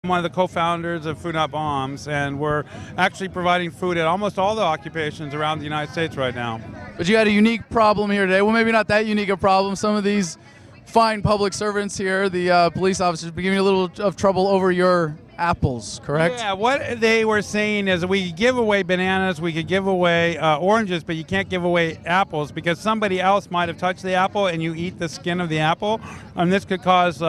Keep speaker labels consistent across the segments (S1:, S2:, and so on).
S1: I'm one of the co-founders of Food Not Bombs, and we're actually providing food at almost all the occupations around the United States right now.
S2: But you had a unique problem here today. Well, maybe not that unique a problem. Some of these fine public servants here, the police officers, be giving you a little of trouble over your apples, correct?
S1: Yeah, what they were saying is we could give away bananas, we could give away oranges, but you can't give away apples because somebody else might have touched the apple and you eat the skin of the apple, and this could cause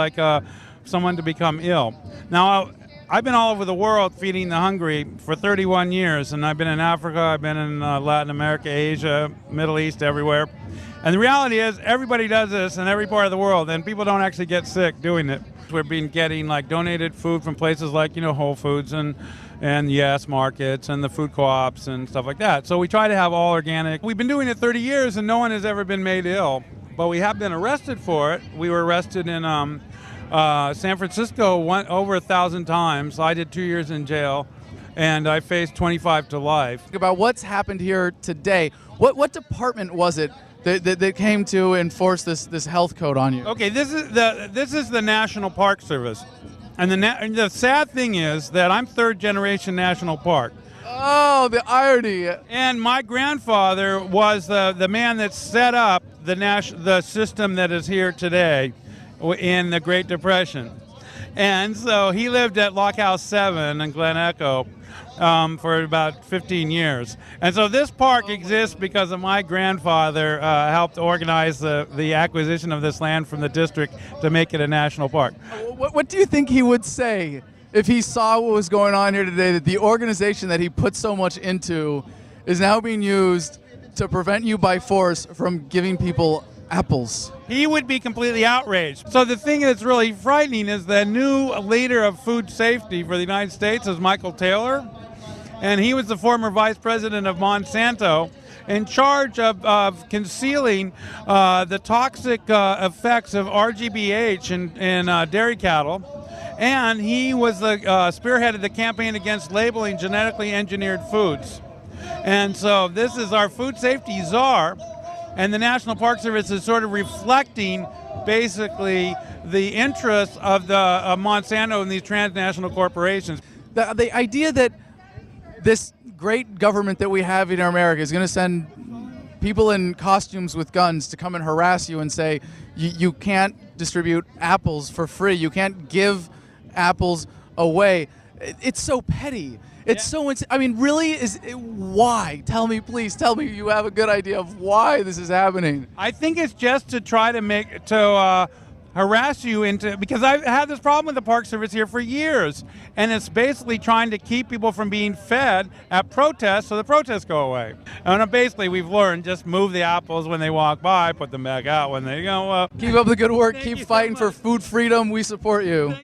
S1: someone to become ill. Now, I've been all over the world feeding the hungry for 31 years, and I've been in Africa, I've been in Latin America, Asia, Middle East, everywhere. And the reality is everybody does this in every part of the world, and people don't actually get sick doing it. We've been getting donated food from places like Whole Foods and Yes Markets and the food co-ops and stuff like that. So we try to have all organic. We've been doing it 30 years and no one has ever been made ill, but we have been arrested for it. We were arrested in San Francisco over 1,000 times. I did 2 years in jail, and I faced 25 to life.
S2: About what's happened here today, what department was it that came to enforce this health code on you?
S1: Okay, this is the National Park Service, and the sad thing is that I'm third generation National Park.
S2: Oh, the irony!
S1: And my grandfather was the man that set up the system that is here today in the Great Depression. And so he lived at Lock House 7 in Glen Echo for about 15 years. And so this park exists because of my grandfather helped organize the acquisition of this land from the district to make it a national park.
S2: What do you think he would say if he saw what was going on here today, that the organization that he put so much into is now being used to prevent you by force from giving people apples?
S1: He would be completely outraged. So the thing that's really frightening is the new leader of food safety for the United States is Michael Taylor, and he was the former vice president of Monsanto in charge of concealing the toxic effects of RGBH in dairy cattle, and he was the spearheaded the campaign against labeling genetically engineered foods. And so this is our food safety czar. And the National Park Service is sort of reflecting basically the interests of Monsanto and these transnational corporations.
S2: The idea that this great government that we have in America is going to send people in costumes with guns to come and harass you and say you can't distribute apples for free, you can't give apples away. It's so petty. It's so I mean, really, why? Tell me, please, tell me you have a good idea of why this is happening.
S1: I think it's just to try to harass you into, because I've had this problem with the Park Service here for years, and it's basically trying to keep people from being fed at protests so the protests go away. And basically we've learned just move the apples when they walk by, put them back out when they go.
S2: Keep up the good work.
S1: Thank
S2: Keep
S1: you so
S2: fighting
S1: much.
S2: for food freedom. We support you.